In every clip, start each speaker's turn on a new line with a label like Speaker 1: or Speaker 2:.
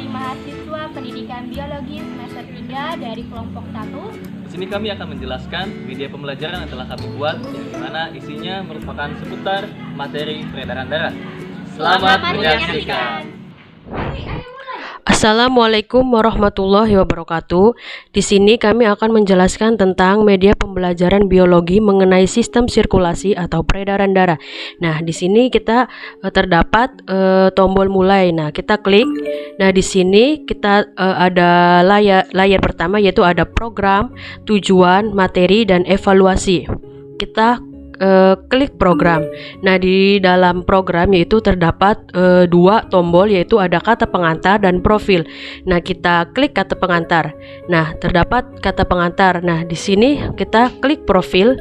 Speaker 1: kami mahasiswa Pendidikan Biologi semester 3 dari kelompok 1.
Speaker 2: Di sini kami akan menjelaskan media pembelajaran yang telah kami buat, yang dimana isinya merupakan seputar materi peredaran darah. Selamat menyaksikan.
Speaker 3: Assalamualaikum warahmatullahi wabarakatuh. Di sini kami akan menjelaskan tentang media pembelajaran biologi mengenai sistem sirkulasi atau peredaran darah. Nah, di sini kita terdapat tombol mulai. Nah, kita klik. Nah, di sini kita ada layar pertama, yaitu ada program, tujuan, materi, dan evaluasi. Kita klik program. Nah, di dalam program yaitu terdapat dua tombol, yaitu ada kata pengantar dan profil. Nah, kita klik kata pengantar. Nah, terdapat kata pengantar. Nah, di sini kita klik profil,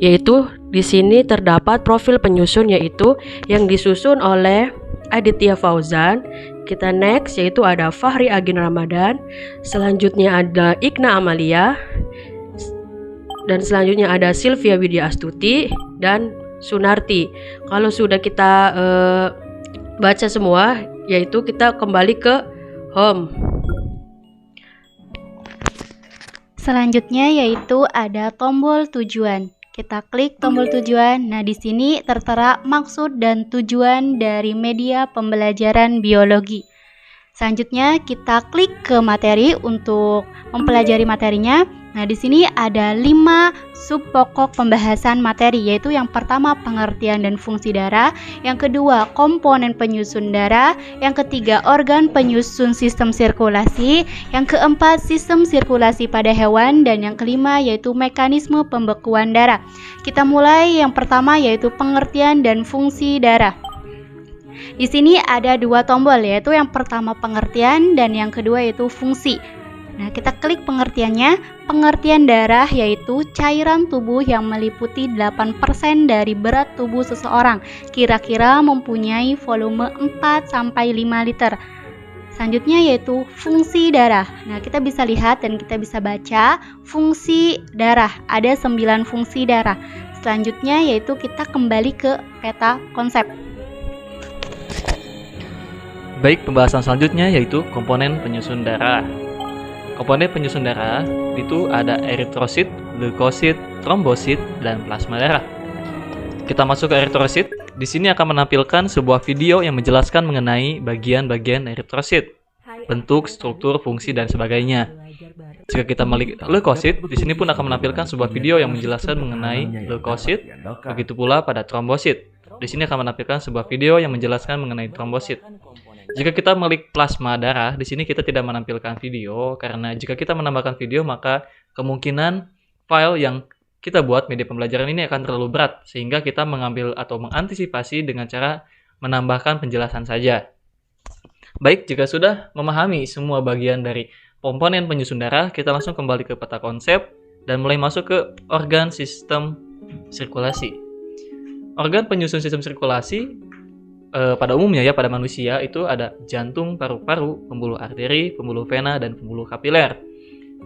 Speaker 3: yaitu di sini terdapat profil penyusun, yaitu yang disusun oleh Aditya Fauzan. Kita next, yaitu ada Fahri Agin Ramadan. Selanjutnya ada Ikna Amalia. Dan selanjutnya ada Sylvia Widya Astuti dan Sunarti. Kalau sudah kita baca semua, yaitu kita kembali ke home.
Speaker 1: Selanjutnya yaitu ada tombol tujuan. Kita klik tombol tujuan. Nah, di sini tertera maksud dan tujuan dari media pembelajaran biologi. Selanjutnya kita klik ke materi untuk mempelajari materinya. Nah, di sini ada 5 sub pokok pembahasan materi, yaitu yang pertama pengertian dan fungsi darah, yang kedua komponen penyusun darah, yang ketiga organ penyusun sistem sirkulasi, yang keempat sistem sirkulasi pada hewan, dan yang kelima yaitu mekanisme pembekuan darah. Kita mulai yang pertama yaitu pengertian dan fungsi darah. Di sini ada 2 tombol, yaitu yang pertama pengertian dan yang kedua yaitu fungsi. Nah, kita klik pengertiannya. Pengertian darah yaitu cairan tubuh yang meliputi 8% dari berat tubuh seseorang, kira-kira mempunyai volume 4-5 liter. Selanjutnya yaitu fungsi darah. Nah, kita bisa lihat dan kita bisa baca fungsi darah. Ada 9 fungsi darah. Selanjutnya yaitu kita kembali ke peta konsep.
Speaker 2: Baik, pembahasan selanjutnya yaitu komponen penyusun darah. Komponen penyusun darah itu ada eritrosit, leukosit, trombosit, dan plasma darah. Kita masuk ke eritrosit. Di sini akan menampilkan sebuah video yang menjelaskan mengenai bagian-bagian eritrosit, bentuk, struktur, fungsi, dan sebagainya. Jika kita melihat leukosit, di sini pun akan menampilkan sebuah video yang menjelaskan mengenai leukosit, begitu pula pada trombosit. Di sini akan menampilkan sebuah video yang menjelaskan mengenai trombosit. Jika kita melihat plasma darah, di sini kita tidak menampilkan video karena jika kita menambahkan video maka kemungkinan file yang kita buat media pembelajaran ini akan terlalu berat sehingga kita mengambil atau mengantisipasi dengan cara menambahkan penjelasan saja. Baik, jika sudah memahami semua bagian dari komponen penyusun darah, kita langsung kembali ke peta konsep dan mulai masuk ke organ sistem sirkulasi. Organ penyusun sistem sirkulasi pada umumnya ya pada manusia itu ada jantung, paru-paru, pembuluh arteri, pembuluh vena, dan pembuluh kapiler.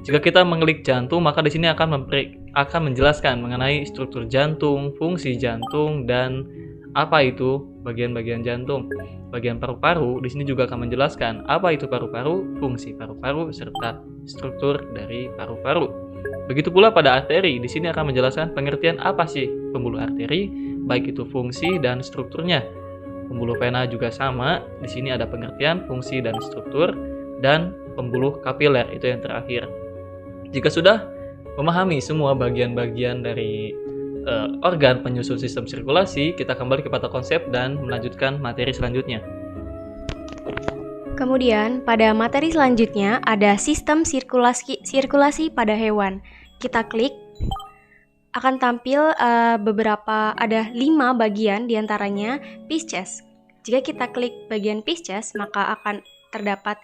Speaker 2: Jika kita mengklik jantung, maka di sini akan menjelaskan mengenai struktur jantung, fungsi jantung, dan apa itu bagian-bagian jantung. Bagian paru-paru di sini juga akan menjelaskan apa itu paru-paru, fungsi paru-paru, serta struktur dari paru-paru. Begitu pula pada arteri, di sini akan menjelaskan pengertian apa sih pembuluh arteri, baik itu fungsi dan strukturnya. Pembuluh vena juga sama, di sini ada pengertian, fungsi, dan struktur, dan pembuluh kapiler itu yang terakhir. Jika sudah memahami semua bagian-bagian dari organ penyusun sistem sirkulasi, kita kembali ke peta konsep dan melanjutkan materi selanjutnya.
Speaker 4: Kemudian, pada materi selanjutnya ada sistem sirkulasi pada hewan. Kita klik. Akan tampil ada 5 bagian diantaranya Pisces. Jika kita klik bagian Pisces, maka akan terdapat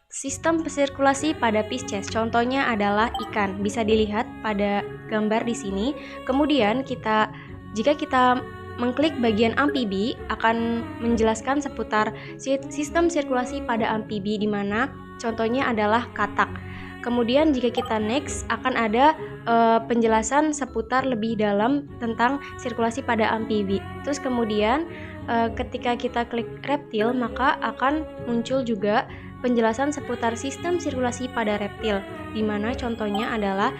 Speaker 4: sistem sirkulasi pada Pisces. Contohnya adalah ikan, bisa dilihat pada gambar di sini. Kemudian jika kita mengklik bagian amfibi, akan menjelaskan seputar sistem sirkulasi pada amfibi, di mana contohnya adalah katak. Kemudian jika kita next, akan ada penjelasan seputar lebih dalam tentang sirkulasi pada amfibi. Terus kemudian ketika kita klik reptil, maka akan muncul juga penjelasan seputar sistem sirkulasi pada reptil, di mana contohnya adalah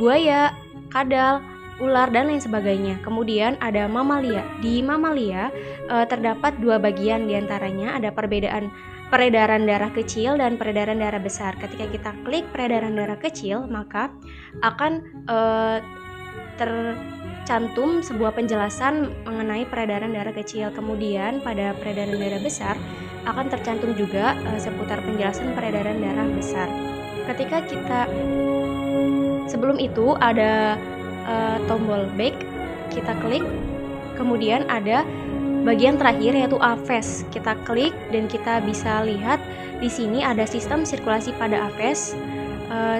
Speaker 4: buaya, kadal, ular, dan lain sebagainya. Kemudian ada mamalia. Di mamalia terdapat dua bagian, diantaranya ada peredaran darah kecil dan peredaran darah besar. Ketika kita klik peredaran darah kecil, maka akan tercantum sebuah penjelasan mengenai peredaran darah kecil. Kemudian pada peredaran darah besar akan tercantum juga seputar penjelasan peredaran darah besar. Ketika kita sebelum itu ada tombol back, kita klik, kemudian ada bagian terakhir yaitu aphes. Kita klik dan kita bisa lihat di sini ada sistem sirkulasi pada aphes,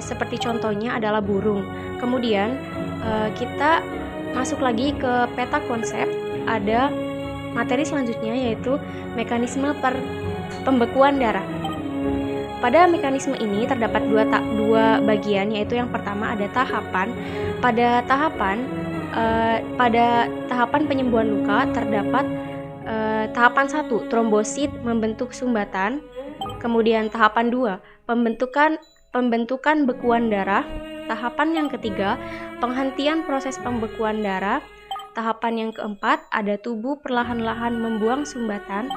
Speaker 4: seperti contohnya adalah burung. Kemudian kita masuk lagi ke peta konsep, ada materi selanjutnya yaitu mekanisme pembekuan darah. Pada mekanisme ini terdapat dua bagian, yaitu yang pertama ada tahapan. Pada tahapan penyembuhan luka terdapat tahapan 1, trombosit membentuk sumbatan. Kemudian tahapan 2, pembentukan bekuan darah. Tahapan yang ketiga, penghentian proses pembekuan darah. Tahapan yang keempat, ada tubuh perlahan-lahan membuang sumbatan,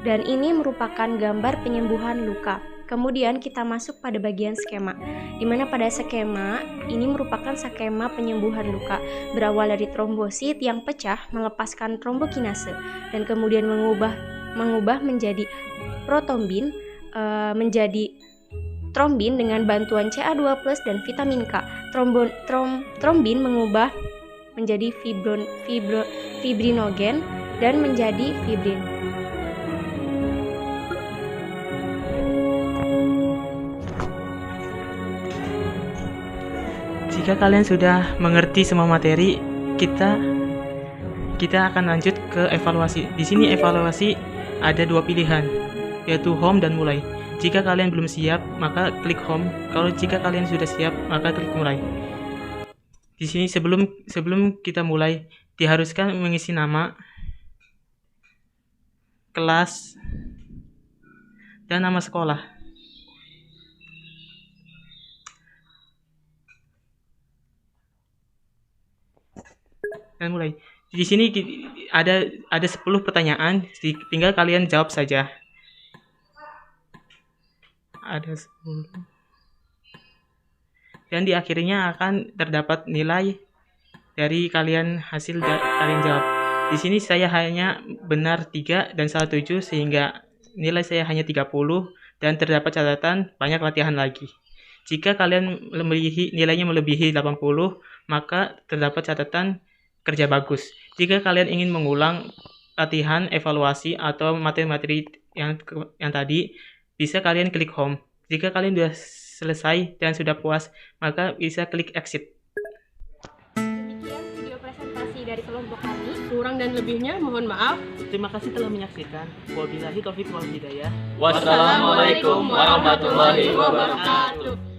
Speaker 4: dan ini merupakan gambar penyembuhan luka. Kemudian kita masuk pada bagian skema, di mana pada skema ini merupakan skema penyembuhan luka, berawal dari trombosit yang pecah melepaskan trombokinase dan kemudian mengubah menjadi protombin menjadi trombin dengan bantuan Ca2+ dan vitamin K. Trombin mengubah menjadi fibrinogen dan menjadi fibrin.
Speaker 5: Jika kalian sudah mengerti semua materi, kita akan lanjut ke evaluasi. Di sini evaluasi ada dua pilihan, yaitu home dan mulai. Jika kalian belum siap, maka klik home. Kalau jika kalian sudah siap, maka klik mulai. Di sini sebelum kita mulai, diharuskan mengisi nama, kelas, dan nama sekolah. Dan mulai. Di sini ada 10 pertanyaan, tinggal kalian jawab saja. Ada 10. Dan di akhirnya akan terdapat nilai dari hasil kalian jawab. Di sini saya hanya benar 3 dan salah 7, sehingga nilai saya hanya 30 dan terdapat catatan banyak latihan lagi. Jika kalian nilainya melebihi 80, maka terdapat catatan kerja bagus. Jika kalian ingin mengulang latihan, evaluasi, atau materi-materi yang tadi, bisa kalian klik home. Jika kalian sudah selesai dan sudah puas, maka bisa klik exit.
Speaker 3: Demikian video presentasi dari kelompok kami. Kurang dan lebihnya mohon maaf.
Speaker 5: Terima kasih telah menyaksikan. Wabillahi taufiq wal hidayah.
Speaker 2: Wassalamualaikum warahmatullahi wabarakatuh.